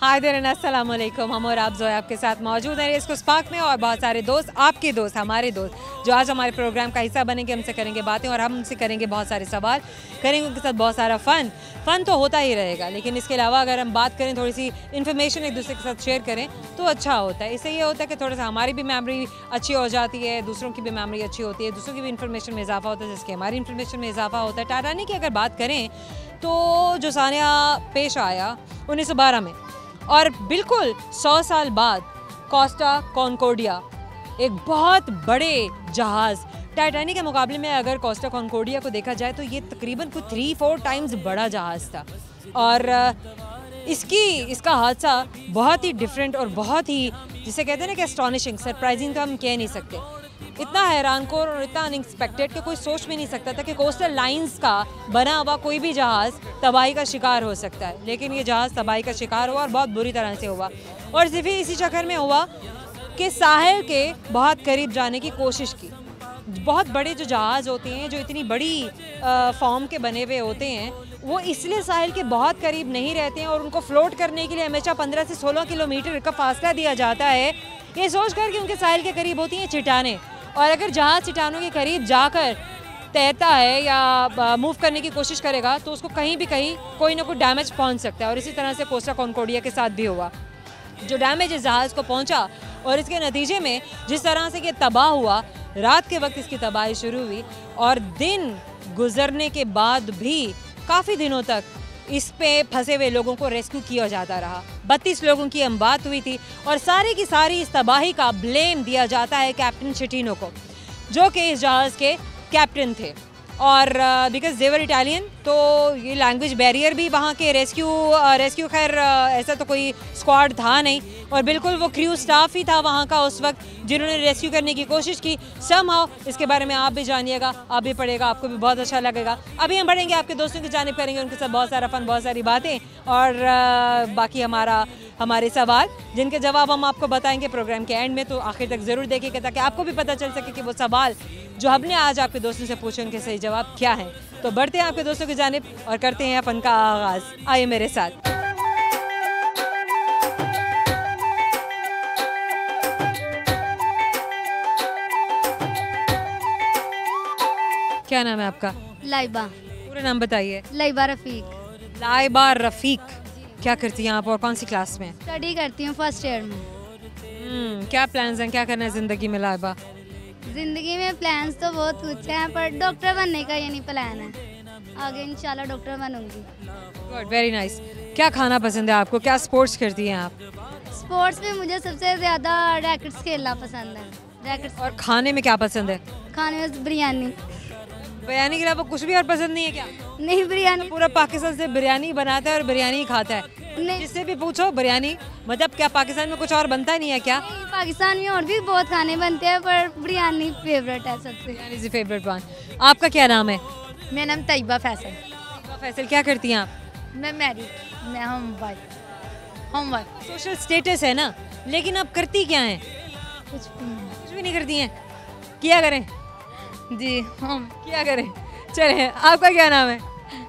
हाय देर अस्सलाम वालेकुम। हम और आप जो है आपके साथ मौजूद हैं रेस को स्पार्क में, और बहुत सारे दोस्त, आपके दोस्त, हमारे दोस्त जो आज हमारे प्रोग्राम का हिस्सा बनेंगे, हमसे करेंगे बातें और हम उनसे करेंगे बहुत सारे सवाल, करेंगे उनके साथ बहुत सारा फ़न तो होता ही रहेगा। लेकिन इसके अलावा अगर हम बात करें, थोड़ी सी इन्फॉर्मेशन एक दूसरे के साथ शेयर करें तो अच्छा होता है। इससे ये होता है कि थोड़ा सा हमारी भी मेमोरी अच्छी हो जाती है, दूसरों की भी मेमोरी अच्छी होती है, दूसरों की भी इन्फॉर्मेशन में इजाफा होता है, जिसके हमारी इन्फॉर्मेशन में इजाफा होता है। टाटानी की अगर बात करें तो जो सानिया पेश आया 1912 में, और बिल्कुल 100 साल बाद कोस्टा कॉन्कोर्डिया, एक बहुत बड़े जहाज़, टाइटैनिक के मुकाबले में अगर कोस्टा कॉन्कोर्डिया को देखा जाए तो ये तकरीबन कुछ 3-4 टाइम्स बड़ा जहाज़ था। और इसका हादसा बहुत ही डिफरेंट और बहुत ही, जिसे कहते हैं ना कि एस्टॉनिशिंग, सरप्राइजिंग तो हम कह नहीं सकते, इतना हैरान को और इतना अनएक्सपेक्टेड कि कोई सोच भी नहीं सकता था कि कोस्टल लाइंस का बना हुआ कोई भी जहाज़ तबाही का शिकार हो सकता है। लेकिन ये जहाज़ तबाही का शिकार हुआ और बहुत बुरी तरह से हुआ, और सिर्फ इसी चक्कर में हुआ कि साहिल के बहुत करीब जाने की कोशिश की। बहुत बड़े जो जहाज़ होते हैं, जो इतनी बड़ी फॉर्म के बने हुए होते हैं, वो इसलिए साहिल के बहुत करीब नहीं रहते हैं और उनको फ्लोट करने के लिए हमेशा 15 से 16 किलोमीटर का फासला दिया जाता है, ये सोच कर कि उनके साहिल के करीब होती हैं चट्टानें। और अगर जहाज़ चट्टानों के करीब जाकर तैरता है या मूव करने की कोशिश करेगा तो उसको कहीं भी कहीं कोई ना कोई डैमेज पहुंच सकता है। और इसी तरह से कोस्टा कॉन्कोर्डिया के साथ भी हुआ, जो डैमेज इस जहाज़ को पहुंचा, और इसके नतीजे में जिस तरह से ये तबाह हुआ, रात के वक्त इसकी तबाही शुरू हुई और दिन गुजरने के बाद भी काफ़ी दिनों तक इस पे फंसे हुए लोगों को रेस्क्यू किया जाता रहा। 32 लोगों की हम बात हुई थी, और सारी की सारी इस तबाही का ब्लेम दिया जाता है कैप्टन शिटीनो को, जो कि इस जहाज़ के कैप्टन थे। और बिकॉज देवर इटालियन, तो ये लैंग्वेज बैरियर भी वहाँ के रेस्क्यू खैर ऐसा तो कोई स्क्वाड था नहीं, और बिल्कुल वो क्रू स्टाफ ही था वहाँ का उस वक्त जिन्होंने रेस्क्यू करने की कोशिश की। समहाउ इसके बारे में आप भी जानिएगा, आप भी पढ़िएगा, आपको भी बहुत अच्छा लगेगा। अभी हम बढ़ेंगे आपके दोस्तों की जानिब, करेंगे उनके साथ बहुत सारा फ़न, बहुत सारी बातें, और बाकी हमारे सवाल जिनके जवाब हम आपको बताएंगे प्रोग्राम के एंड में, तो आखिर तक ज़रूर देखिएगा ताकि आपको भी पता चल सके कि वो सवाल जो हमने आज आपके दोस्तों से पूछे उनके सही जवाब क्या हैं। तो बढ़ते हैं आपके दोस्तों की जानिब और करते हैं फ़न का आगाज़। आइए मेरे साथ। क्या नाम है आपका? लाइबा। पूरा नाम बताइए। लाइबा रफ़ीक। लाइबा रफ़ीक, क्या करती हैं आप और कौन सी क्लास में? स्टडी करती हूँ फर्स्ट ईयर में। क्या प्लान्स हैं, क्या करना है ज़िंदगी में लाइबा? ज़िंदगी में प्लान्स तो बहुत कुछ हैं, पर डॉक्टर बनने का ये नहीं प्लान है। आगे इंशाल्लाह डॉक्टर बनूंगी। Good, very nice. क्या खाना पसंद है आपको, क्या स्पोर्ट्स करती हैं आप? स्पोर्ट्स में मुझे सबसे ज़्यादा रैकेट्स खेलना पसंद है। रैकेट्स। और खाने में क्या पसंद है? खाने में बिरयानी। बिरयानी के अलावा कुछ भी और पसंद नहीं है क्या? नहीं, बिरयानी। पूरा पाकिस्तान से बिरयानी बनाता है और बिरयानी ही खाता है। नहीं, जिससे भी पूछो बिरयानी, मतलब क्या पाकिस्तान में कुछ और बनता नहीं है क्या? नहीं, पाकिस्तान में और भी बहुत खाने बनते हैं, पर बिरयानी फेवरेट है सबसे। Biryani is favourite one. आपका क्या नाम है? मेरा नाम तैयबा फैसल। फैसल, क्या करती हैं आप? मैं मैरिड, मैं होमवर्क। सोशल स्टेटस है ना, लेकिन आप करती क्या हैं? कुछ भी नहीं करती हैं। किया करें जी, हम किया करें। चले, आपका क्या नाम है?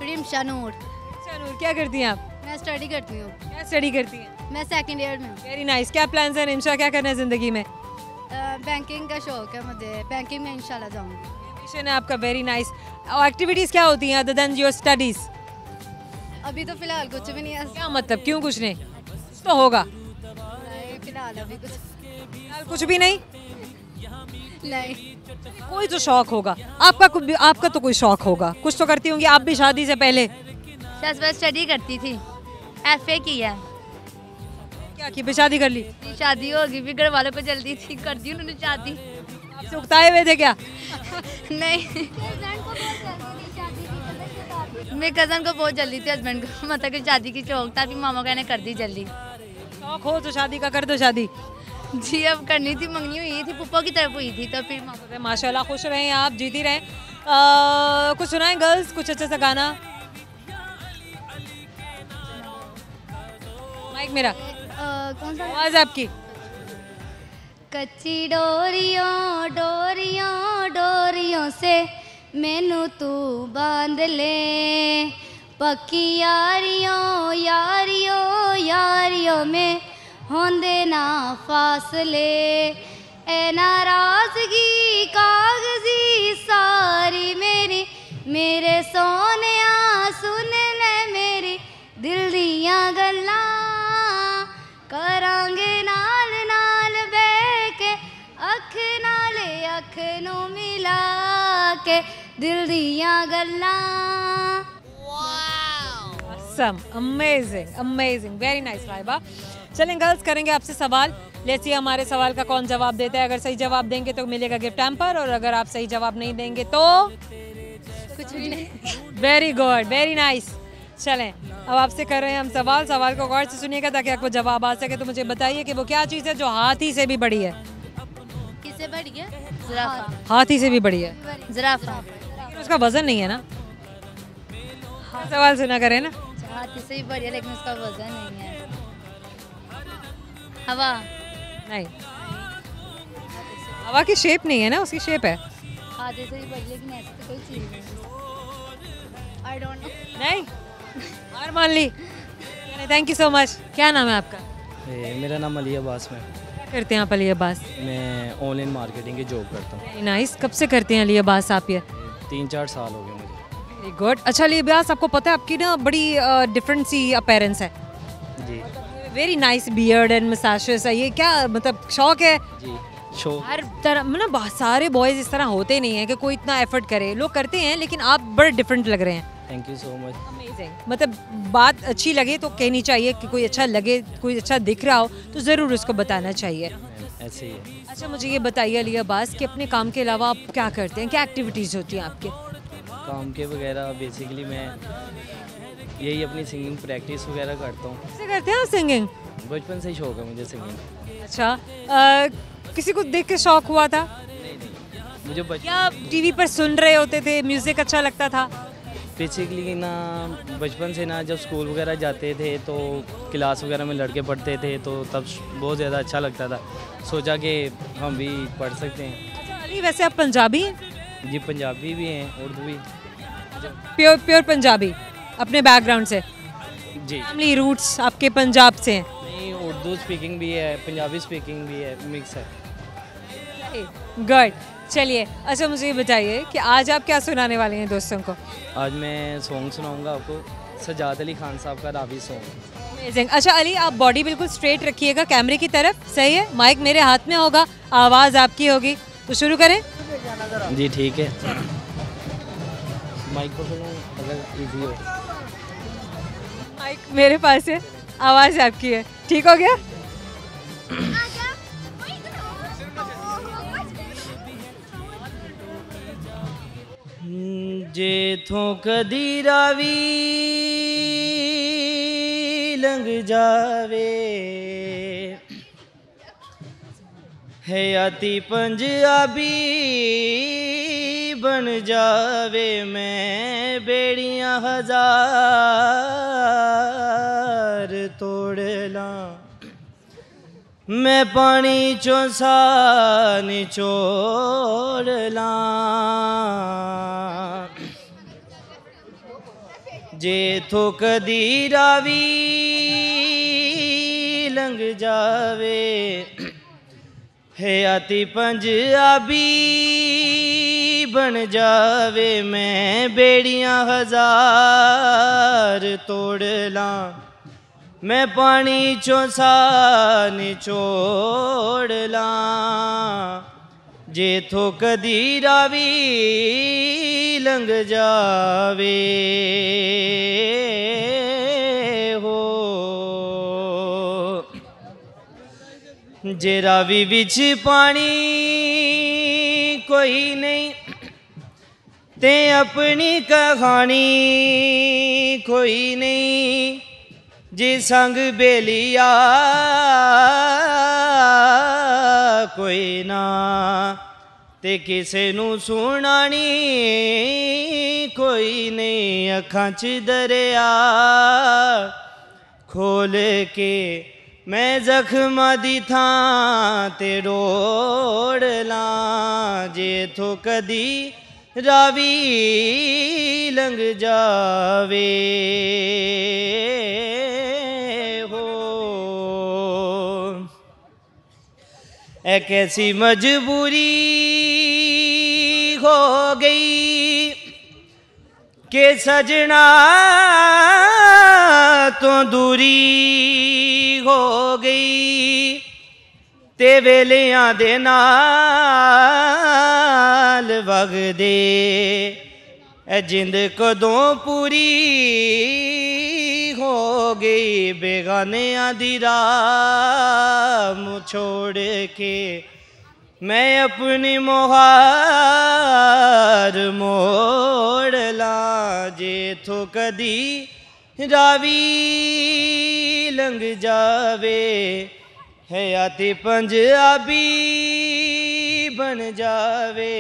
रिमशा नूर। अच्छा नूर, क्या करती हैं आप? मैं स्टडी करती हूँ। क्या स्टडी करती हैं? मैं सेकंड ईयर में हूँ। Very nice. क्या प्लान्स हैं रिमशा, क्या करना है ज़िंदगी में? बैंकिंग का शौक है मुझे, बैंकिंग में इंशाल्लाह जाऊँगी। मिशन है आपका, वेरी नाइस। और एक्टिविटीज़ क्या होती हैं अदर देन योर स्टडीज़? अभी तो फिलहाल कुछ भी नहीं है। क्या मतलब, क्यों कुछ नहीं? कुछ तो होगा। फिलहाल अभी कुछ फिलहाल कुछ भी नहीं? नहीं। कोई तो शौक होगा आपका तो कोई शौक होगा, कुछ तो करती होंगी आप भी शादी से पहले। बस स्टडी करती थी, FA की है। क्या की, फिर शादी कर ली? शादी होगी भी, घर वालों को जल्दी थी, कर दी उन्होंने शादी। आपसे उकताए हुए थे क्या? नहीं, मेरे कज़न को बहुत जल्दी थी, हस्बैंड को मतलब कि शादी की शौक था, फिर मामा कहने कर दी जल्दी। शौक हो तो शादी का कर दो शादी। जी, अब करनी थी, मंगनी हुई थी, पुप्पो की तरफ हुई थी, तो फिर मामा। माशाल्लाह, खुश रहें आप, जीती रहें। कुछ सुनाएं गर्ल्स, कुछ अच्छा सा गाना। माइक मेरा, कौन सा? आवाज़ आपकी। कच्ची डोरियों डोरियों डोरियों से मैनू तू बांध ले, पक्की यारियों यारियों यारियों में होंदे ना फासले, ए नाराजगी कागजी सारी मेरी, मेरे सोनिया सुन ले मेरी दिल दियां गल्लां, करांगे नाल नाल बह के अख नाले अख नू मिला के दिल दियां गल्लां। Amazing amazing, very nice Raiba. चलें गर्ल्स, करेंगे आपसे सवाल। लेट्स सी हमारे सवाल का कौन जवाब देता है। अगर सही जवाब देंगे तो मिलेगा गिफ्ट हैम्पर, और अगर आप सही जवाब नहीं देंगे तो कुछ भी नहीं। Very good, very nice. चलें अब आपसे कर रहे हैं हम सवाल। सवाल को गौर से सुनिएगा ताकि आपको जवाब आ सके। तो मुझे बताइए कि वो क्या चीज़ है जो हाथी से भी बड़ी है? किससे बड़ी है? जिराफा। हाथी से भी बड़ी है? जिराफा। लेकिन उसका वजन नहीं है ना। सवाल सुना करें ना। हाथी से भी बड़ी है लेकिन उसका वजन नहीं है। हवा। नहीं, हवा की शेप नहीं है ना, उसकी शेप है। हाथी से भी बड़ी लेकिन ऐसी तो कोई चीज़ नहीं। I don't know. नहीं, हार मान ली। Thank you so much. क्या नाम है आपका? मेरा नाम अली अब्बास में। क्या करते हैं आप अली अब्बास? मैं ऑनलाइन मार्केटिंग की जॉब करता हूँ। Very nice. कब से करते हैं अली अब्बास आप ये? 3-4 साल हो गए मुझे। Very good. अच्छा अली अब्बास, आपको पता है आपकी ना बड़ी डिफरेंट सी अपीयरेंस है। जी वेरी नाइस बियर्ड एंड मसाशेस है। ये क्या मतलब शौक है? जी, शो हर तरह मतलब बहुत सारे बॉयज इस तरह होते नहीं हैं कि कोई इतना एफर्ट करे। लोग करते हैं लेकिन आप बड़े डिफरेंट लग रहे हैं। Thank you so much. Amazing. मतलब बात अच्छी लगे तो कहनी चाहिए कि कोई अच्छा लगे, कोई अच्छा दिख रहा हो तो ज़रूर उसको बताना चाहिए। ऐसे ही है। अच्छा मुझे ये बताइए अली अब्बास कि अपने काम के अलावा आप क्या करते हैं? क्या एक्टिविटीज़ होती हैं आपके? काम के वगैरह बेसिकली मैं यही अपनी सिंगिंग प्रैक्टिस वगैरह करता हूँ। कैसे करते हैं आप सिंगिंग? बचपन से ही शौक है मुझे सिंगिंग। अच्छा किसी को देख के शौक हुआ था मुझे या टीवी पर सुन रहे होते थे, म्यूज़िक अच्छा लगता था? बेसिकली ना बचपन से ना जब स्कूल वगैरह जाते थे तो क्लास वगैरह में लड़के पढ़ते थे तो तब बहुत ज़्यादा अच्छा लगता था। सोचा कि हम भी पढ़ सकते हैं। अच्छा अली, वैसे आप पंजाबी हैं? जी, पंजाबी भी हैं, उर्दू भी। प्योर प्योर पंजाबी अपने बैकग्राउंड से? जी फैमिली रूट्स आपके पंजाब से हैं? नहीं, उर्दू स्पीकिंग भी है, पंजाबी स्पीकिंग भी है, मिक्स है। गुड। चलिए अच्छा मुझे ये बताइए कि आज आप क्या सुनाने वाले हैं दोस्तों को? आज मैं सॉन्ग सुनाऊंगा आपको, सजाद अली खान साहब का रावी सॉन्ग। अमेजिंग। अच्छा अली, आप बॉडी बिल्कुल स्ट्रेट रखिएगा कैमरे की तरफ, सही है? माइक मेरे हाथ में होगा, आवाज़ आपकी होगी, तो शुरू करें। जी ठीक है। माइक पकड़ूं अगर इजी हो। माइक मेरे पास है, आवाज़ आपकी है, ठीक हो गया? जेथों कदी रावी लंघ जावे, हयाती पंजाबी बन जावे, मैं बेड़ियां हजार तोड़ लां, मैं पानी चों सा निचोड़ लां, जेथों कदी रावी लंघ जावे, हयाती पंजाबी बन जावे, मैं बेड़ियां हजार तोड़ लां, मैं पानी चों सा निचोड़ लां, जेथों कदी रावी लंघ जावे हो, जे रावी विच पानी कोई नहीं ते अपनी कहानी कोई नहीं, जे संग बेलिया कोई ना ते किसे नू सुनानी कोई नहीं, अखां च दरिया खोल के मैं जख्मां दी थां ते रोड़ लां, जेथों कदी रावी लंघ जावे हो। एक ऐसी मजबूरी हो गई कि सजना तो दूरी हो गई ते वेलियां दे नाल वगदे ए जिंद कदों पूरी हो गई बेगानियां दी राह छोड़ के मैं अपनी मोहार मोड़ ला जे थो कदी रावी लंघ जावे हयाती पंजाबी बन जावे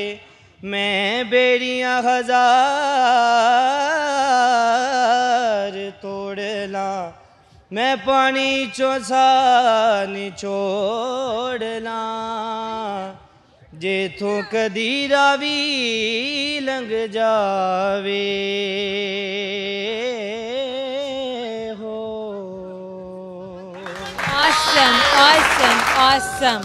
मैं बेड़ियां हजार तोड़ ला मैं पानी चौसा निचोड़ ला जे थो कदी रावी लंघ जावे हो। Awesome, awesome, awesome,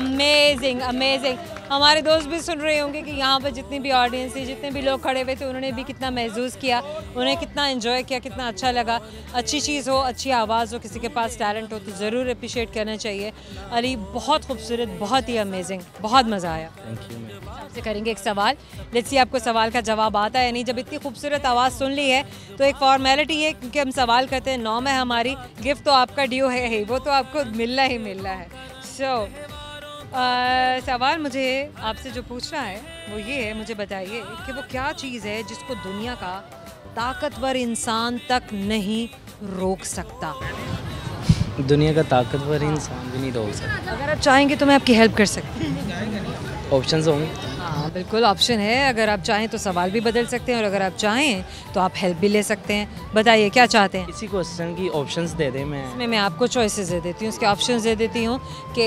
amazing, amazing. हमारे दोस्त भी सुन रहे होंगे कि यहाँ पर जितनी भी ऑडियंस थी, जितने भी लोग खड़े हुए थे, उन्होंने भी कितना महसूस किया, उन्हें कितना एंजॉय किया, कितना अच्छा लगा। अच्छी चीज़ हो, अच्छी आवाज़ हो, किसी के पास टैलेंट हो तो ज़रूर अप्रिशिएट करना चाहिए। अली बहुत खूबसूरत, बहुत ही अमेजिंग, बहुत मज़ा आया। Thank you ma'am. आपसे करेंगे एक सवाल, लेट्स सी आपको सवाल का जवाब आता है नहीं। जब इतनी खूबसूरत आवाज़ सुन ली है तो एक फॉर्मेलिटी है, क्योंकि हम सवाल करते हैं, नॉर्म है हमारी, गिफ्ट तो आपका ड्यू है ही, वो तो आपको मिलना ही मिलना है। सो सवाल मुझे आपसे जो पूछना है वो ये है, मुझे बताइए कि वो क्या चीज़ है जिसको दुनिया का ताकतवर इंसान तक नहीं रोक सकता। दुनिया का ताकतवर इंसान भी नहीं रोक सकता। अगर आप चाहेंगे तो मैं आपकी हेल्प कर सकती हूँ। ऑप्शंस होंगे? हाँ बिल्कुल ऑप्शन है, अगर आप चाहें तो सवाल भी बदल सकते हैं और अगर आप चाहें तो आप हेल्प भी ले सकते हैं। बताइए क्या चाहते हैं? इसी क्वेश्चन की ऑप्शंस दे दें। मैं आपको चॉइसेस दे देती हूँ, उसके ऑप्शंस दे देती हूँ कि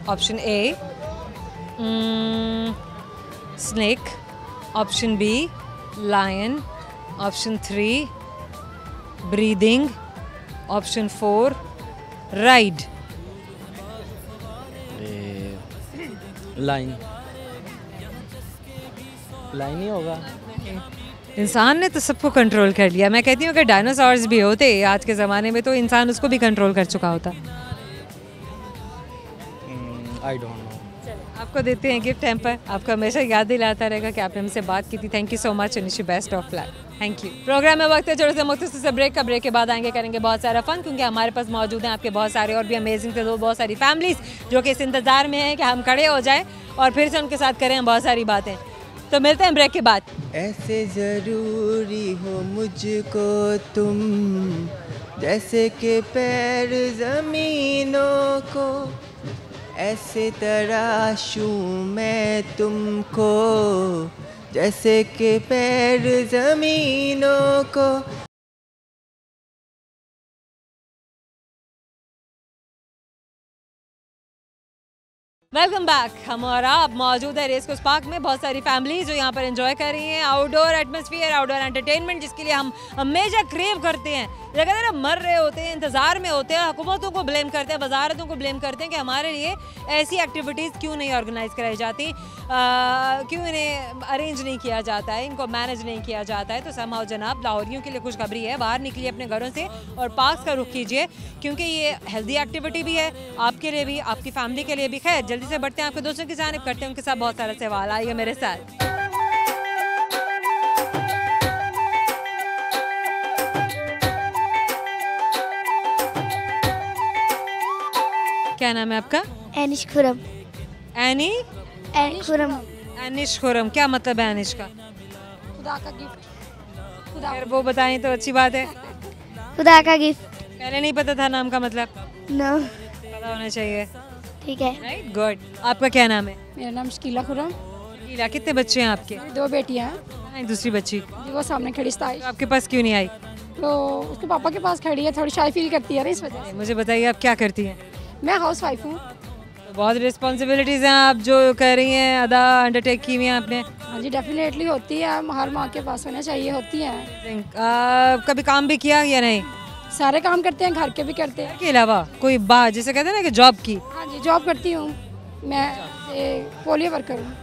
option A snake, option B lion, option 3 breathing, option 4 ride. Lion ही होगा। इंसान ने तो सबको कंट्रोल कर लिया। मैं कहती हूँ अगर डायनासोर्स भी होते आज के ज़माने में तो इंसान उसको भी कंट्रोल कर चुका होता। आई डोंट नो। आपको देते हैं गिफ्ट हैम्पर, आपको हमेशा याद दिलाता रहेगा कि आपने हमसे बात की थी। Thank you so much and best of luck. Thank you. Program में वक्त है थोड़ा सा मुख्तसर से ब्रेक का। ब्रेक के बाद आएंगे, करेंगे बहुत सारा फन, क्योंकि हमारे पास मौजूद हैं आपके बहुत सारे और भी अमेजिंग थे बहुत सारी फैमिलीज जो कि इस इंतज़ार में हैं कि हम खड़े हो जाएं और फिर से उनके साथ करें बहुत सारी बातें। तो मिलते हैं ब्रेक के बाद। ऐसे ज़रूरी हो मुझको तुम जैसे कि पैर ज़मीनों को, ऐसे तराशूं मैं तुमको जैसे कि पैर ज़मीनों को। Welcome back. हम और आप मौजूद है रेस कोर्स पार्क में। बहुत सारी फैमिलीज जो यहाँ पर एंजॉय कर रही हैं आउटडोर एटमॉस्फेयर, आउटडोर एंटरटेनमेंट, जिसके लिए हम हमेशा क्रेव करते हैं। लगातार हम मर रहे होते हैं, इंतज़ार में होते हैं, हुकूमतों को ब्लेम करते हैं, वजारतों को ब्लेम करते हैं कि हमारे लिए ऐसी एक्टिविटीज़ क्यों नहीं ऑर्गेनाइज कराई जाती, क्यों इन्हें अरेंज नहीं किया जाता है, इनको मैनेज नहीं किया जाता है। तो समहाउ जनाब लाहौरियों के लिए खुशखबरी है, बाहर निकलिए अपने घरों से और पार्क्स का रुख कीजिए, क्योंकि ये हेल्दी एक्टिविटी भी है आपके लिए भी, आपकी फैमिली के लिए भी। खैर जल्दी से बढ़ते हैं आपके दोस्तों की जानिब, करते हैं उनके साथ बहुत सारा सवाल। आइए मेरे साथ। क्या नाम है आपका? एनिश खुरम। एनी? खुरम। एनिश खुरम, क्या मतलब है एनिश का? खुदा का गिफ्ट। खैर वो बताएं तो अच्छी बात है। खुदा का गिफ्ट। पहले नहीं पता था नाम का मतलब? नो। पता होना चाहिए। ठीक है। Right, good. आपका क्या नाम है? मेरा नाम शकीला खुरम। शकीला, कितने बच्चे हैं आपके? 2 बेटियां हैं। कहाँ है दूसरी बच्ची? जी वो सामने खड़ी तो स्ताइश, आपके पास क्यों नहीं आई? तो उसके पापा के पास खड़ी है, थोड़ी शाय फील करती है ना इस वजह से। मुझे बताइए आप क्या करती हैं? मैं हाउस वाइफ हूँ। तो बहुत रिस्पॉन्सिबिलिटीज़ हैं आप जो कर रही हैं, अदा अंडरटेक की हुई हैं आपने। हाँ जी डेफिनेटली होती है, हर माँ के पास होना चाहिए, होती है। कभी काम भी किया या नहीं? सारे काम करते हैं, घर के भी करते हैं। के अलावा कोई बात जैसे कहते हैं ना कि जॉब की? हाँ जी, जॉब करती हूँ मैं, पोलियो वर्कर हूँ।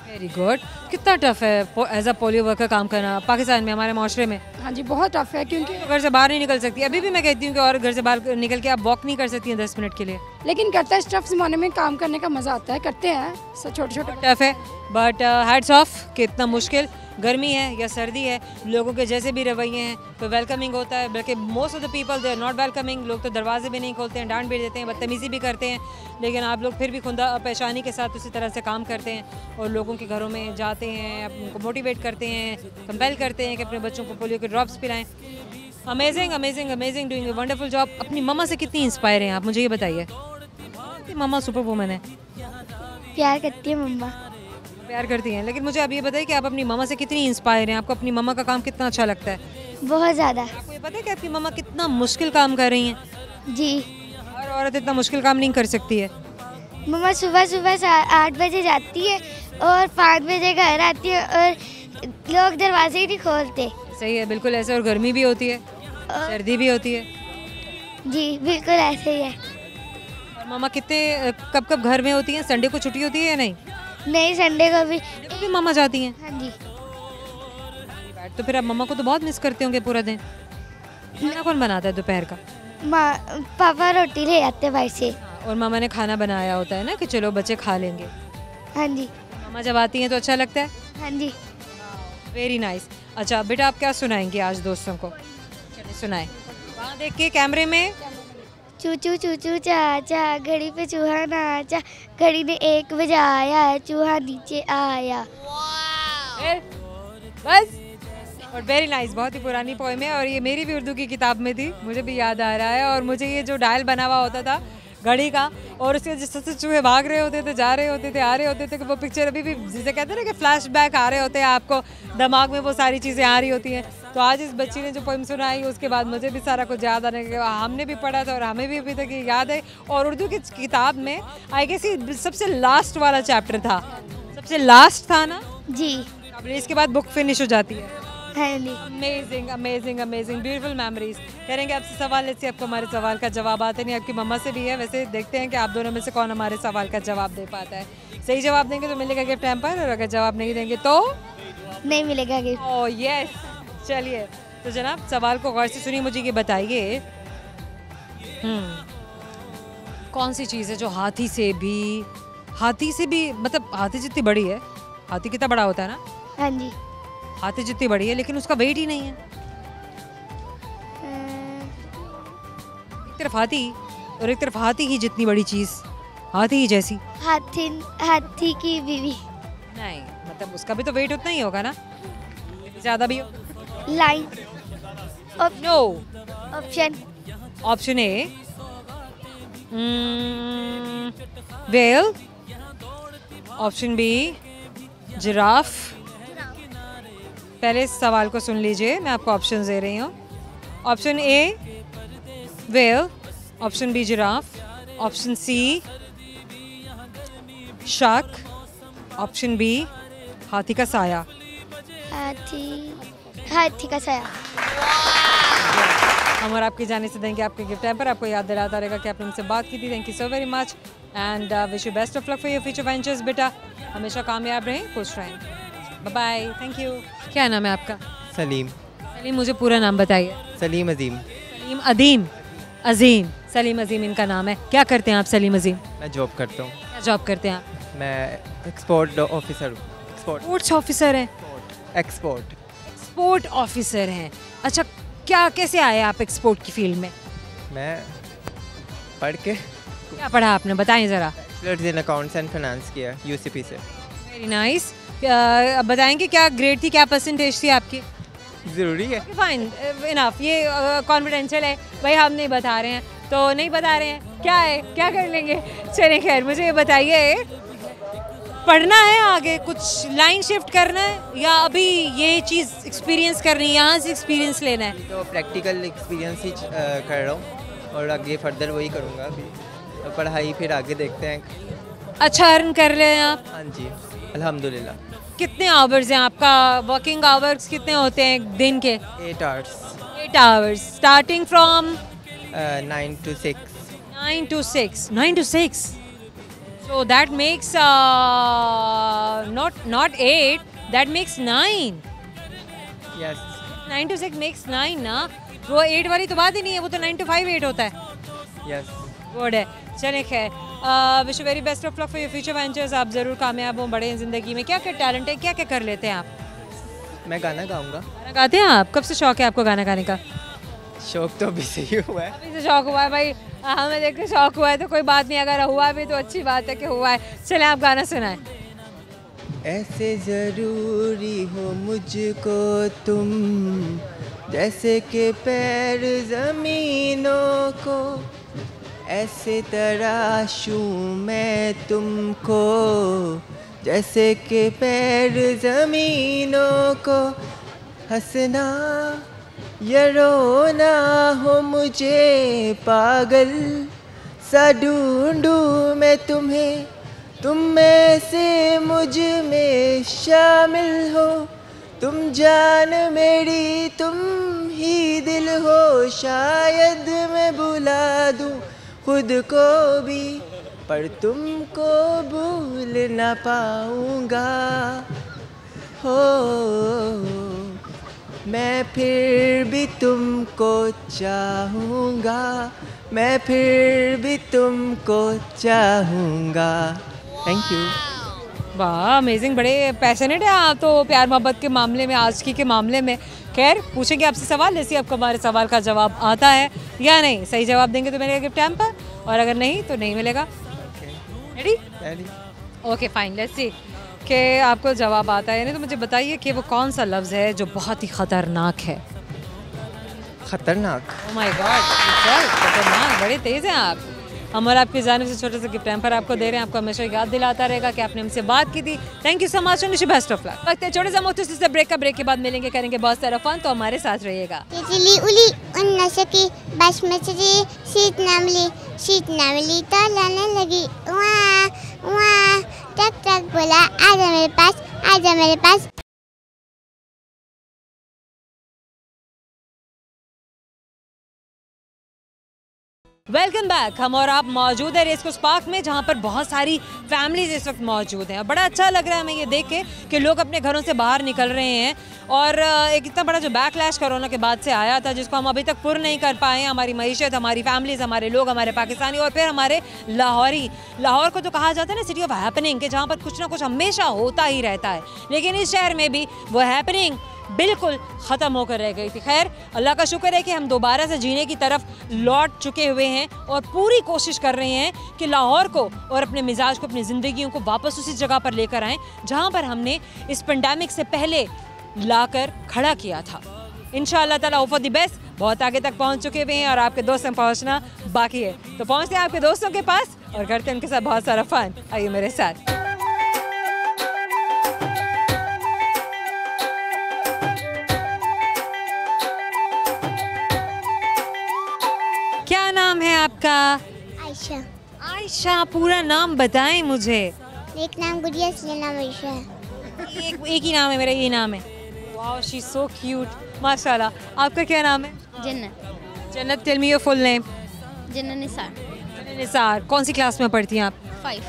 Very good. कितना टफ है एज अ पोलियो वर्कर काम करना पाकिस्तान में, हमारे माशरे में? हाँ जी, बहुत टफ है क्योंकि घर से बाहर नहीं निकल सकती। अभी भी मैं कहती हूँ कि और घर से बाहर निकल के आप वॉक नहीं कर सकती हैं 10 मिनट के लिए। लेकिन करता है, टफ ज़माने में काम करने का मज़ा आता है, करते हैं छोटे छोटे। टफ है बट हैट्स ऑफ कि इतना मुश्किल, गर्मी है या सर्दी है, लोगों के जैसे भी रवैये हैं तो वेलकमिंग होता है, बल्कि most of the people they are not welcoming. लोग तो दरवाजे भी नहीं खोलते हैं, डांट भी देते हैं, बदतमीज़ी भी करते हैं, लेकिन आप लोग फिर भी खुदा परेशानी के साथ उसी तरह से काम करते हैं और लोगों के घरों में जाते हैं, उनको मोटिवेट करते हैं, कंपेल करते हैं कि अपने बच्चों को पोलियो के ड्रॉप्स पिलाएं। Amazing amazing amazing, doing a wonderful job. अपनी मम्मा से कितनी इंस्पायर हैं आप, मुझे ये बताइए? मम्मा सुपर वुमन है, प्यार करती है मम्मा। प्यार करती हैं, लेकिन मुझे आप ये बताइए कि आप अपनी मम्मा से कितनी इंस्पायर हैं? आपको अपनी मम्मा का काम कितना अच्छा लगता है? बहुत ज़्यादा। आपको ये पता है कि आपकी मम्मा कितना मुश्किल काम कर रही हैं? जी। हर औरत इतना मुश्किल काम नहीं कर सकती है। मम्मा सुबह सुबह 8 बजे जाती है और 5 बजे घर आती है और लोग दरवाजे ही नहीं खोलते। सही है, बिल्कुल ऐसे। और गर्मी भी होती है, सर्दी भी होती है। जी बिल्कुल ऐसे ही है। और मम्मा कितने कब कब घर में होती हैं? संडे को छुट्टी होती है या नहीं? नहीं, संडे को भी। संडे को भी मम्मा जाती हैं? हाँ जी। तो फिर आप मम्मा को तो बहुत मिस करते होंगे पूरा दिन। खाना कौन बनाता है दोपहर का? पापा रोटी ले आते बाहर से। और मामा ने खाना बनाया होता है ना कि चलो बच्चे खा लेंगे। हाँ जी। मम्मा जब आती हैं तो अच्छा लगता है? हाँ जी। Very nice. अच्छा बेटा, आप क्या सुनाएंगे आज दोस्तों को? चलिए सुनाएं। वहाँ देख के कैमरे में। चूचू चूचू चाचा, घड़ी पे चूहा नाचा, घड़ी ने 1 बजाया, चूहा नीचे आया। बस। और वेरी नाइस, बहुत ही पुरानी पोएम है और ये मेरी भी उर्दू की किताब में थी, मुझे भी याद आ रहा है। और मुझे ये जो डायल बना हुआ होता था घड़ी का और उसके जिससे चूहे भाग रहे होते थे, जा रहे होते थे, आ रहे होते थे, कि वो पिक्चर अभी भी जिसे कहते हैं ना कि फ्लैशबैक आ रहे होते हैं आपको दिमाग में, वो सारी चीज़ें आ रही होती हैं। तो आज इस बच्ची ने जो पोएम सुनाई उसके बाद मुझे भी सारा कुछ याद आने लगा। हमने भी पढ़ा था और हमें भी अभी तक ये याद है। और उर्दू की किताब में आई गेस ये सबसे लास्ट वाला चैप्टर था, सबसे लास्ट था ना जी। अब इसके बाद बुक फिनिश हो जाती है। हाँ जी। Amazing amazing amazing, beautiful memories. करेंगे आपसे सवाल, लेट्स सी आपको हमारे सवाल का जवाब आता नहीं, आपकी मम्मा से भी है। वैसे देखते हैं कि आप दोनों में से कौन हमारे सवाल का जवाब दे पाता है। सही जवाब देंगे तो मिलेगा गिफ्ट हैम्पर, और अगर जवाब नहीं देंगे तो नहीं मिलेगा गिफ्ट। Oh yes. चलिए तो जनाब सवाल को गौर से सुनिए, मुझे ये बताइए कौन सी चीज़ है जो हाथी से भी मतलब हाथी जितनी बड़ी है, हाथी कितना बड़ा होता है ना, हाँ जी। हाथी जितनी बड़ी है लेकिन उसका वेट ही नहीं है। एक तरफ हाथी और एक तरफ हाथी ही जितनी बड़ी चीज़, हाथी ही जैसी। हाथी की बीवी। नहीं, मतलब उसका भी तो वेट उतना ही होगा ना, ज़्यादा भी हो। Line. No. Option. Option A whale, option B giraffe. पहले इस सवाल को सुन लीजिए, मैं आपको ऑप्शन दे रही हूँ। Option A whale, option B giraffe, option C shark, option B हाथी का साया। हाथी का साया। हम और आपकी जाने से देंगे आपके गिफ्ट टाइम पर, आपको याद दिलाता रहेगा कि आपने हमसे बात की थी। Thank you so very much and wish you best of luck for your future ventures बेटा। हमेशा कामयाब रहें, खुश रहें। Bye bye, thank you. क्या नाम है आपका? सलीम। सलीम, मुझे पूरा नाम बताइए। सलीम अजीम। सलीम अजीम। सलीम अजीम इनका नाम है। क्या करते हैं आप सलीम अजीम? मैं जॉब करता हूँ। क्या जॉब करते हैं आप? मैं एक्सपोर्ट ऑफिसर हूँ। स्पोर्ट्स ऑफिसर हैं? एक्सपोर्ट ऑफिसर हैं। अच्छा, क्या कैसे आए आप एक्सपोर्ट की फील्ड में? मैं पढ़ के। क्या पढ़ा आपने, बताएं ज़रा। Bachelors in accounts and finance किया यूसीपी से। Very nice. अब बताएंगे क्या ग्रेड थी, क्या परसेंटेज थी आपकी? ज़रूरी है। फाइन इनफ, ये कॉन्फिडेंशियल है भाई, हम नहीं बता रहे हैं तो नहीं बता रहे हैं, क्या है, क्या कर लेंगे। चलिए खैर, मुझे ये बताइए पढ़ना है आगे, कुछ लाइन शिफ्ट करना है या अभी ये चीज़ एक्सपीरियंस करनी है, यहाँ से एक्सपीरियंस लेना है? तो प्रैक्टिकल एक्सपीरियंस ही कर रहा हूँ और आगे फर्दर वही करूँगा अभी। तो पढ़ाई फिर आगे देखते हैं। अच्छा अर्न कर रहे हैं आप? हाँ जी, अल्हम्दुलिल्लाह। कितने आवर्स हैं आपका, वर्किंग आवर्स कितने होते हैं दिन के? 8 hours. 8 hours, starting from 9 to 6. 9 to 6. 9 to 6. So that makes not 8. That makes 9. Yes. 9 to 6 makes 9 ना. वो 8 वाली तो बात ही नहीं है. वो तो 9 to 5 8 होता है. Yes. गुड है. चलिए खैर. Wish very best of luck for your future ventures. आप ज़रूर कामयाब हों बड़े ज़िंदगी में. क्या क्या टैलेंट है, क्या क्या कर लेते हैं आप? मैं गाना गाऊंगा. गाना गाते हैं आप? कब से शौक है आपको गाना गाने का? शौक तो अभी से ही हुआ है. अभी से शौक हुआ है भाई. हमें देख के शौक हुआ है तो कोई बात नहीं. अगर हुआ भी तो अच्छी बात है कि हुआ है. चले आप गाना सुनाएं. ऐसे ज़रूरी हो मुझको तुम, जैसे कि पैर ज़मीनों को, ऐसे तराशूं मैं तुमको, जैसे कि पैर ज़मीनों को. हंसना या रोना हो मुझे पागल सा ढूंढूं मैं तुम्हें, तुम में से मुझ में शामिल हो. तुम जान मेरी तुम ही दिल हो. शायद मैं भुला दूं खुद को भी, पर तुमको भूल ना पाऊंगा. हो मैं फिर भी तुमको चाहूँगा, मैं फिर भी तुमको चाहूँगा. Thank you. वाह अमेजिंग. बड़े पैशनेट है आप तो प्यार मोहब्बत के मामले में, आशिकी के मामले में. खैर पूछेंगे आपसे सवाल, जैसे आपको हमारे सवाल का जवाब आता है या नहीं. सही जवाब देंगे तो मिलेगा गिफ्ट हैम्पर, और अगर नहीं तो नहीं मिलेगा. Ready? Okay fine. Let's see कि आपको जवाब आता है नहीं. तो मुझे बताइए कि वो कौन सा लफ्ज़ है जो बहुत ही ख़तरनाक है. खतरनाक. Oh my God. खतरनाक. बड़े तेज़ हैं आप. हम और आपकी जानिब से छोटे से गिफ्ट हैम्पर आपको दे रहे हैं. आपको हमेशा याद दिलाता रहेगा कि आपने हमसे बात की थी. Thank you so much and best of luck. वक्त है छोटे सा मुख्तसर से ब्रेक का. ब्रेक के बाद मिलेंगे, करेंगे बहुत सारा फन. तो हमारे साथ रहिएगा. तितली उली उन्नसकी बस में चली, शीत ना मिली तो लाने लगी. वाह वाह टक टक बोला आजा मेरे पास, आजा मेरे पास. Welcome back. हम और आप मौजूद है रेसकोर्स पार्क में, जहाँ पर बहुत सारी फैमिलीज इस वक्त मौजूद हैं. और बड़ा अच्छा लग रहा है हमें ये देख के कि लोग अपने घरों से बाहर निकल रहे हैं. और एक इतना बड़ा जो बैकलैश कोरोना के बाद से आया था, जिसको हम अभी तक पूर्ण नहीं कर पाए हैं. हमारी मईशत, हमारी फैमिलीज, हमारे लोग, हमारे पाकिस्तानी, और फिर हमारे लाहौर को तो कहा जाता है ना सिटी ऑफ हैपनिंग, के जहाँ पर कुछ ना कुछ हमेशा होता ही रहता है. लेकिन इस शहर में भी वो हैपनिंग बिल्कुल ख़त्म होकर रह गई थी. खैर अल्लाह का शुक्र है कि हम दोबारा से जीने की तरफ लौट चुके हुए हैं और पूरी कोशिश कर रहे हैं कि लाहौर को और अपने मिजाज को, अपनी ज़िंदगियों को वापस उसी जगह पर लेकर आएँ जहाँ पर हमने इस पेंडेमिक से पहले लाकर खड़ा किया था. इंशाअल्लाह ताला होप फॉर द बेस्ट. बहुत आगे तक पहुँच चुके हुए हैं और आपके दोस्त से पहुँचना बाकी है. तो पहुँचते हैं आपके दोस्तों के पास और करते हैं उनके साथ बहुत सारा फन. आइए मेरे साथ. क्या नाम है आपका? आयशा. आयशा. पूरा नाम बताएं मुझे. एक नाम गुड़िया, इसलिए नाम आयशा है. एक ही नाम है मेरा, ये नाम है. Wow she is so cute. माशाल्लाह. आपका क्या नाम है? Jannat. Jannat. Tell me your full name. Jannat Nisar. जन्नत निसार. कौन सी क्लास में पढ़ती हैं आप? 5.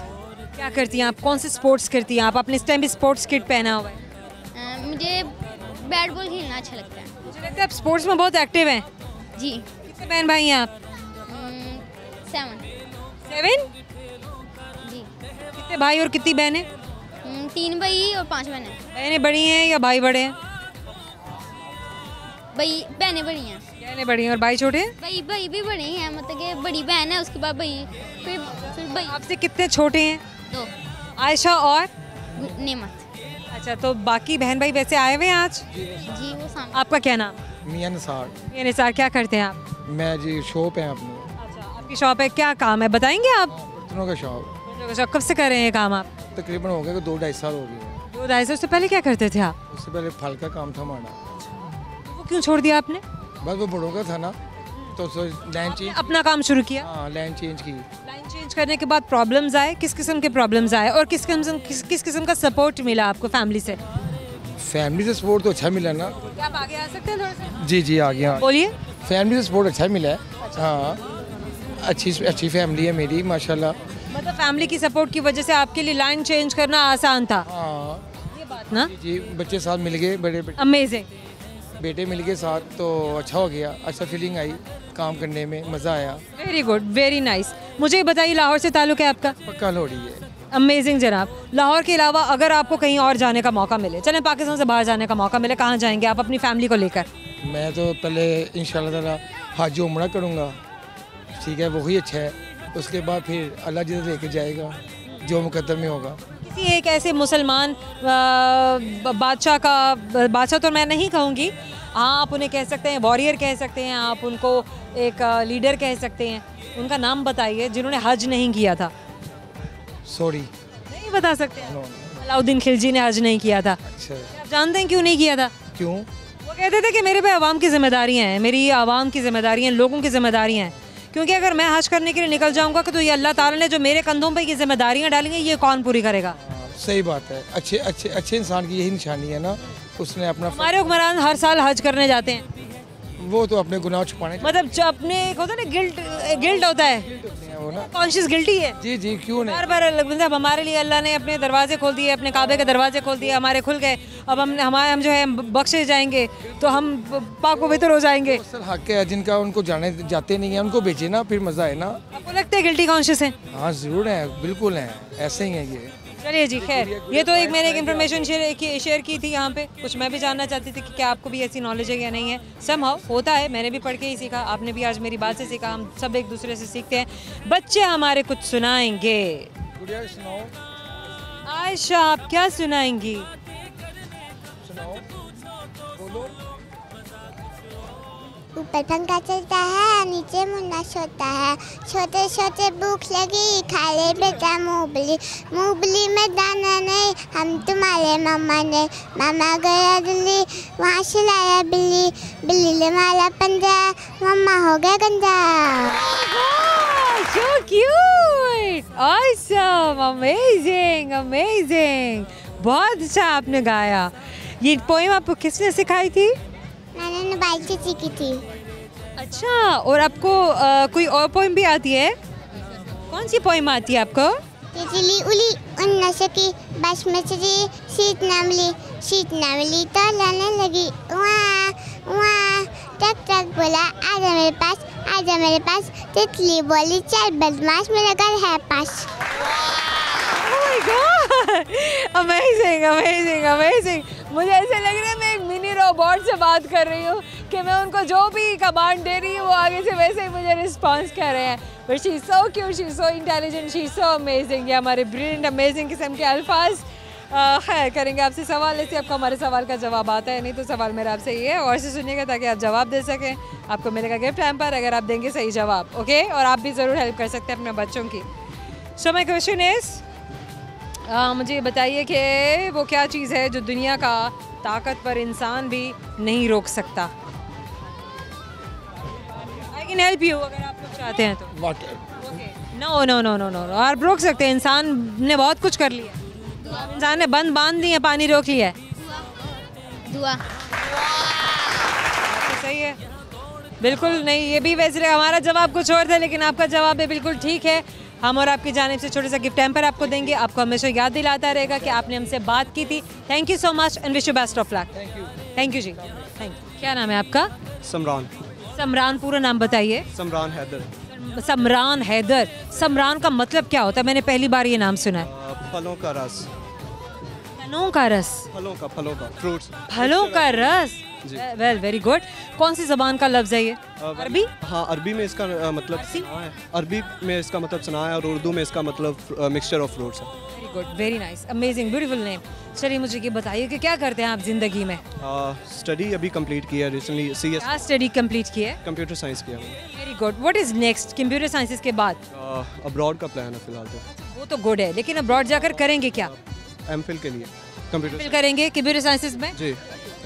क्या करती हैं आप? कौन से स्पोर्ट्स करती हैं आप? आपने इस टाइम भी स्पोर्ट्स किट पहना हुआ है. मुझे बैट बॉल खेलना अच्छा लगता है. मुझे लगता है आप स्पोर्ट्स में बहुत एक्टिव हैं. जी. कितने बहन भाई हैं आप? 7. जी. कितने भाई और कितनी बहनें? 3 भाई और 5 बहनें. बहनें बड़ी हैं या भाई बड़े हैं? बहनें बड़ी हैं. बहनें बड़ी हैं और भाई छोटे हैं? भाई भी बड़े हैं, मतलब कि बड़ी बहन है, उसके बाद भाई, फिर भाई. आपसे कितने छोटे हैं? 2. आयशा और नेमत. अच्छा, तो बाकी बहन भाई वैसे आए हुए हैं आज? जी वो सामने. आपका क्या नाम? मियां निसार. ये निसार. क्या करते हैं आप? मैं जी शॉप है अपनी. अच्छा, आपकी शॉप है. क्या काम है बताएंगे आप? बर्तनों का शॉप. कब से कर रहे हैं ये काम आप? तकरीबन हो गया 2-2.5 साल हो गए. 2-2.5 साल. उससे पहले क्या करते थे आप? उससे पहले फल का काम था हमारा. वो क्यों छोड़ दिया आपने? बस वो बड़ों का था ना, तो लाइन चेंज. अपना काम शुरू किया. हाँ, लाइन चेंज की. लाइन चेंज करने के बाद प्रॉब्लम्स आए. किस किस्म के प्रॉब्लम्स आए और किस किस्म का सपोर्ट मिला आपको फैमिली से? फैमिली से सपोर्ट तो अच्छा मिला ना। क्या आप आगे आ सकते हैं थोड़ा सा? जी आ गया। बोलिए। फैमिली से सपोर्ट अच्छा मिला है। हाँ, अच्छी फैमिली है मेरी माशाल्लाह। मतलब फैमिली की सपोर्ट की वजह से आपके लिए लाइन चेंज करना आसान था। हाँ ये बात ना। जी, बच्चे साथ मिल गए, बड़े अमेजिंग। बेटे मिल गए साथ, तो अच्छा हो गया, अच्छा फीलिंग आई, काम करने में मज़ा आया। Very good, very nice. मुझे ये बताइए, लाहौर से ताल्लुक है आपका? पक्का लोड़ी है। अमेजिंग जनाब। लाहौर के अलावा अगर आपको कहीं और जाने का मौका मिले, चलें पाकिस्तान से बाहर जाने का मौका मिले, कहाँ जाएंगे आप अपनी फैमिली को लेकर? मैं तो पहले इंशाल्लाह ताला हज उम्रा करूँगा, ठीक है, वही अच्छा है। उसके बाद फिर अल्लाह जिधर लेके जाएगा, जो मुकद्दर में होगा। किसी एक ऐसे मुसलमान बादशाह तो मैं नहीं कहूँगी, हाँ आप उन्हें कह सकते हैं वॉरियर कह सकते हैं, आप उनको एक लीडर कह सकते हैं, उनका नाम बताइए जिन्होंने हज नहीं किया था। सॉरी, नहीं बता सकते? अलाउद्दीन खिलजी ने हज नहीं किया था। अच्छा, आप जानते हैं क्यों नहीं किया था? क्यों? वो कहते थे कि मेरे पे आवाम की जिम्मेदारियाँ हैं, मेरी आवाम की जिम्मेदारियाँ, लोगों की जिम्मेदारियाँ हैं, क्योंकि अगर मैं हज करने के लिए निकल जाऊंगा तो ये अल्लाह ताला ने जो मेरे कंधों पे ये जिम्मेदारियाँ डाली हैं, ये कौन पूरी करेगा? सही बात है। अच्छे इंसान की यही निशानी है ना, उसने अपना। हमारे हुक्मरान हर साल हज करने जाते हैं, वो तो अपने गुनाह छुपाने, मतलब जो अपने एक होता है ना गिल्ट होता है, वो ना कॉन्शियस गिल्टी है। जी क्यों नहीं। बार बार मतलब हमारे लिए अल्लाह ने अपने दरवाजे खोल दिए, अपने काबे के दरवाजे खोल दिए, हमारे खुल गए, अब हम जो है बख्शे जाएंगे तो हम पाक पवित्र हो जाएंगे। असल हक है जिनका, उनको जाते नहीं है, उनको बेचे ना, फिर मजा है ना। आपको लगता है गिल्टी कॉन्शियस है? हाँ जरूर है, बिल्कुल है, ऐसे ही है ये। चलिए जी, खैर ये तो एक मैंने एक इन्फॉर्मेशन शेयर की थी यहाँ पे, कुछ मैं भी जानना चाहती थी कि क्या आपको भी ऐसी नॉलेज है या नहीं है। समहाउ होता है, मैंने भी पढ़ के ही सीखा, आपने भी आज मेरी बात से सीखा, हम सब एक दूसरे से सीखते हैं। बच्चे हमारे कुछ सुनाएंगे। गुड़िया सुनाओ। आयशा आप क्या सुनाएंगी? सुनाओ, बोलो। ऊपर पंखा चलता है, नीचे मुन्ना सोता है, छोटे छोटे भूख लगी, खा ले बेटा मूंगफली में दाना नहीं, हम तुम्हारे मामा ने, मामा गया दिल्ली, वहाँ से लाया बिल्ली ले मारा पंजा, मामा हो गया गंजा। So cute, awesome, amazing, amazing, बहुत अच्छा आपने गाया। ये पोएम आपको किसने सिखाई थी? मैंने नबाइल से सीखी थी। अच्छा, और आपको कोई और पोएम भी आती है? कौन सी पोएम आती है आपको? तितली उली उन नशकी बस में सीट ना मिली तो लाने लगी, वहाँ टक टक बोला आजा मेरे पास, तितली बोली चल बदमाश मेरा घर है पास। Oh my God, amazing, amazing, amazing। मुझे ऐसे लग रहा है मैं एक मिनी रोबोट से बात कर रही हूँ कि मैं उनको जो भी कमांड दे रही हूँ वो आगे से वैसे ही मुझे रिस्पॉन्स कर रहे हैं। But she is so cute, she is so intelligent, she is so amazing. ये हमारे ब्रिलियंट अमेजिंग किस्म के अल्फाज। खैर करेंगे आपसे सवाल, ऐसे आपको हमारे सवाल का जवाब आता है, नहीं तो सवाल मेरा आपसे ये है और से सुनिएगा ताकि आप जवाब दे सकें। आपको मिलेगा गिफ्ट हैम्पर अगर आप देंगे सही जवाब, ओके? और आप भी ज़रूर हेल्प कर सकते हैं अपने बच्चों की। सो माय क्वेश्चन इज़, मुझे बताइए कि वो क्या चीज़ है जो दुनिया का ताकतवर इंसान भी नहीं रोक सकता? आई कैन हेल्प यू अगर आप लोग चाहते हैं तो। Water. No no no no no, आप रोक सकते हैं। इंसान ने बहुत कुछ कर लिया, इंसान ने बंद बांध दिए, पानी रोक लिया है। दुआ। तो सही है, बिल्कुल नहीं। ये भी वैसे हमारा जवाब कुछ और था लेकिन आपका जवाब भी बिल्कुल ठीक है। हम और आपकी जानिब से छोटे सा गिफ्ट हैम्पर आपको देंगे, आपको हमेशा याद दिलाता रहेगा कि आपने हमसे बात की थी। Thank you so much and wish you best of luck. Thank you ji, thank you. क्या नाम है आपका? समरान। समरान, पूरा नाम बताइए। समरान हैदर। समरान हैदर। समरान का मतलब क्या होता है? मैंने पहली बार ये नाम सुना है। फलों का रस। फलों का रस? फलों का फ्रूट्स। फलों का रस, वेल वेरी गुड। कौन सी ज़बान का लफ्ज़ है ये? अरबी? हाँ, अरबी में इसका मतलब सना है। अरबी में इसका मतलब सना है और उर्दू में इसका मतलब मिक्सचर ऑफ फ्रूट्स है। Very good, very nice, amazing, beautiful name. चलिए मुझे ये बताइए कि क्या करते हैं आप ज़िंदगी में? स्टडी अभी कंप्लीट किया रिसेंटली, CS क्या स्टडी कंप्लीट किया है? कंप्यूटर साइंस किया। Very good. What is next computer sciences के बाद? अब्रॉड का प्लान है फिलहाल तो। वो तो गुड है, लेकिन अब्रॉड जाकर करेंगे क्या? MPhil के लिए कंप्यूटर करेंगे कंप्यूटर साइंसेस में? जी।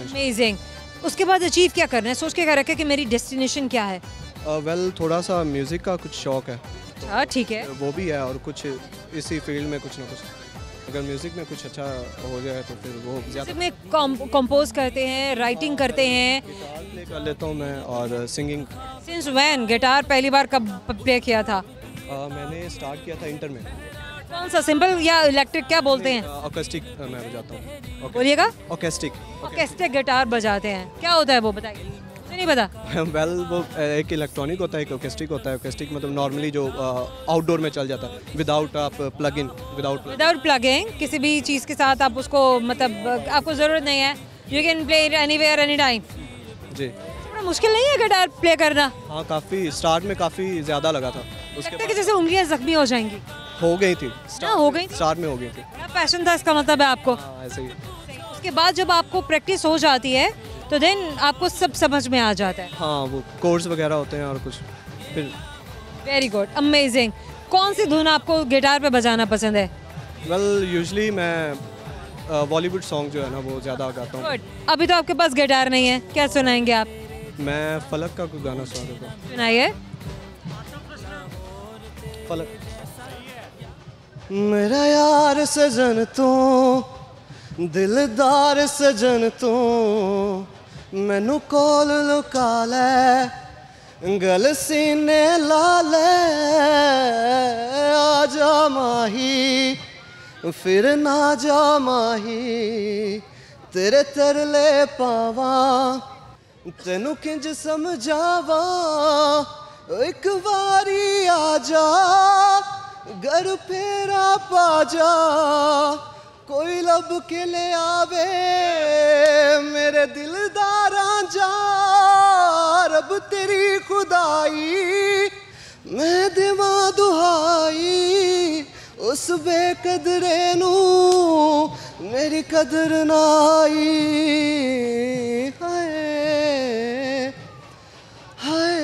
अमेजिंग। उसके बाद अचीव क्या करना है? सोच के क्या रखा कि मेरी डेस्टिनेशन क्या है? वेल थोड़ा सा म्यूज़िक का कुछ शौक है। हाँ ठीक है। वो भी है और कुछ इसी फील्ड में कुछ ना कुछ। अगर म्यूज़िक में कुछ अच्छा हो जाए तो फिर वो ज़्यादा। में कंपोज करते हैं, राइटिंग करते हैं? गिटार प्ले कर लेता हूँ मैं और सिंगिंग। सिंस व्हेन गिटार पहली बार कब प्ले किया था? मैंने स्टार्ट किया था इंटर में। कौन सा, सिंपल या इलेक्ट्रिक, क्या बोलते हैं? ऑर्केस्ट्रिक मैं बजाता हूँ। बोलिएगा। ऑर्केस्ट्रिक। ऑर्केस्ट्रिक गिटार बजाते हैं, क्या होता है वो बताइए, मुझे नहीं पता। वेल वो एक इलेक्ट्रॉनिक होता है, एक ऑर्केस्ट्रिक होता है। ऑर्केस्ट्रिक मतलब नॉर्मली जो आउटडोर में चल जाता है विदाउट आप प्लग इन, विदाउट प्लगिंग, किसी भी चीज़ के साथ आप उसको, मतलब आपको ज़रूरत नहीं है, you can play it anywhere any time. जी। बड़ा मुश्किल नहीं है गिटार प्ले करना? हाँ, काफ़ी स्टार्ट में काफ़ी ज़्यादा लगा था। उसके लगता है कि जैसे उंगलियां जख्मी हो जाएंगी। हो गई थी, हो गई थी? स्टार्ट में हो गई थी। क्या पैशन था इसका मतलब है आपको? हाँ, ऐसे ही। उसके बाद जब आपको प्रैक्टिस हो जाती है तो देन आपको सब समझ में आ जाता है। हाँ, वो कोर्स वगैरह होते हैं और कुछ फिर। Very good, amazing. कौन सी धुन आपको गिटार पे बजाना पसंद है? वेल यूजुअली मैं बॉलीवुड सॉन्ग जो है ना वो ज़्यादा गाता हूँ। गुड। अभी तो आपके पास गिटार नहीं है, क्या सुनाएंगे आप? मैं फलक का कोई गाना सुना देता हूँ। सुनाइए। फलक। मेरा यार सजन तू, दिलदार सजन तू, मैनू कोल लुका ले, गल सीने ला ले, आ जा माही फिर ना जा माही, तेरे तरले पावा, तेनू किंज समझावा, एक बारी आ जा, घर फेरा पा जा, कोई लब के ले आवे, मेरे दिलदारा जा, रब तेरी खुदाई, मैं देवा दुहाई, उस बेकदरे नू मेरी कदर नाई, हाय हाय।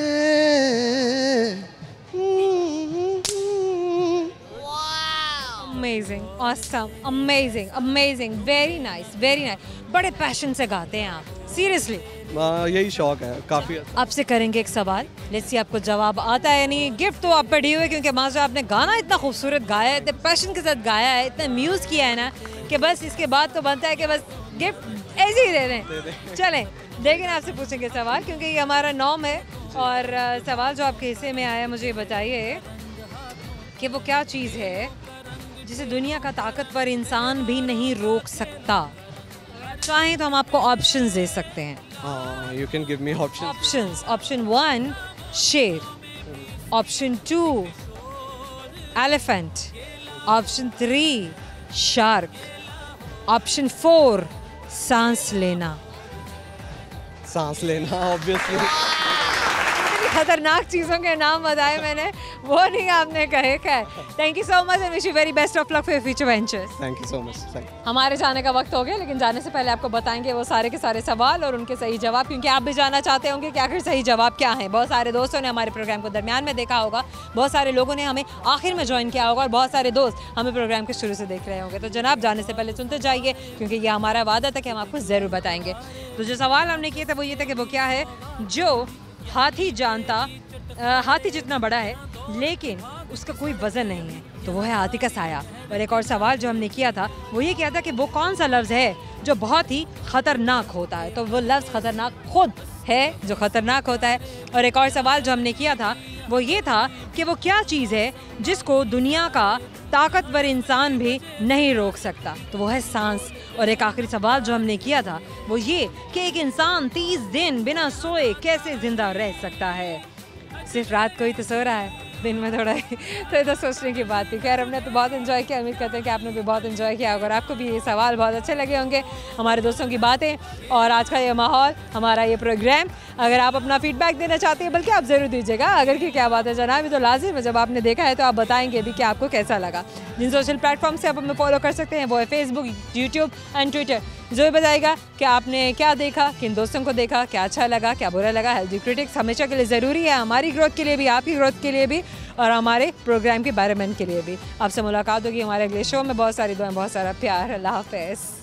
Amazing, awesome, amazing, amazing, very nice, very nice. बड़े पैशन से गाते हैं आप, सीरियसली। यही शौक है काफ़ी। आपसे करेंगे एक सवाल, लेट्स सी आपको जवाब आता है या नहीं। गिफ्ट तो आप पर डी हुए, क्योंकि माशा आपने गाना इतना खूबसूरत गाया है, इतने पैशन के साथ गाया है, इतना म्यूज़ किया है ना कि बस इसके बाद तो बनता है कि बस गिफ्ट ऐसे ही दे दें। चलें, लेकिन आपसे पूछेंगे सवाल, क्योंकि ये हमारा नॉम है। और सवाल जो आपके हिस्से में आया, मुझे बताइए कि वो क्या चीज़ है जिसे दुनिया का ताकतवर इंसान भी नहीं रोक सकता। चाहें तो हम आपको ऑप्शंस दे सकते हैं। You can give me options. Option 1 शेर, Option 2 elephant, Option 3 shark, Option 4 सांस लेना। सांस लेना ऑब्वियसली। खतरनाक चीज़ों के नाम बताए मैंने, वो नहीं आपने कहे। खैर, thank you so much and wish you very best of luck for future ventures. Thank you so much. हमारे जाने का वक्त हो गया, लेकिन जाने से पहले आपको बताएंगे वो सारे के सारे सवाल और उनके सही जवाब, क्योंकि आप भी जानना चाहते होंगे कि आखिर सही जवाब क्या है। बहुत सारे दोस्तों ने हमारे प्रोग्राम को दरमियान में देखा होगा, बहुत सारे लोगों ने हमें आखिर में ज्वाइन किया होगा और बहुत सारे दोस्त हमें प्रोग्राम के शुरू से देख रहे होंगे। तो जनाब, जाने से पहले सुनते जाइए, क्योंकि ये हमारा वादा था कि हम आपको ज़रूर बताएंगे। तो जो सवाल हमने किया था वो ये था कि वो क्या है जो हाथी जितना बड़ा है लेकिन उसका कोई वजन नहीं है, तो वो है हाथी का साया। और एक और सवाल जो हमने किया था वो ये किया था कि वो कौन सा लफ्ज़ है जो बहुत ही ख़तरनाक होता है, तो वो लफ्ज़ ख़तरनाक खुद है जो ख़तरनाक होता है। और एक और सवाल जो हमने किया था वो ये था कि वो क्या चीज़ है जिसको दुनिया का ताकतवर इंसान भी नहीं रोक सकता, तो वो है सांस। और एक आखिरी सवाल जो हमने किया था वो ये कि एक इंसान 30 दिन बिना सोए कैसे ज़िंदा रह सकता है। सिर्फ रात को ही तो सो रहा है, दिन में थोड़ा तो सोचने की बात थी। खैर, हमने तो बहुत एंजॉय किया, उम्मीद करते हैं कि आपने भी बहुत एंजॉय किया होगा और आपको भी ये सवाल बहुत अच्छे लगे होंगे, हमारे दोस्तों की बातें और आज का ये माहौल, हमारा ये प्रोग्राम। अगर आप अपना फीडबैक देना चाहते हैं, बल्कि आप ज़रूर दीजिएगा, अगर कि क्या बात है जनाब, ये तो लाजिम है, जब आपने देखा है तो आप बताएंगे भी कि आपको कैसा लगा। जिन सोशल प्लेटफॉर्म से आप हमें फॉलो कर सकते हैं वो है फेसबुक, यूट्यूब एंड ट्विटर। जो भी बताएगा कि आपने क्या देखा, किन दोस्तों को देखा, क्या अच्छा लगा, क्या बुरा लगा। हेल्दी क्रिटिक्स हमेशा के लिए ज़रूरी है, हमारी ग्रोथ के लिए भी, आपकी ग्रोथ के लिए भी और हमारे प्रोग्राम के बारेमेंट के लिए भी। आपसे मुलाकात होगी हमारे अगले शो में। बहुत सारी दुआएं, बहुत सारा प्यार। अल्लाह हाफ़िज़।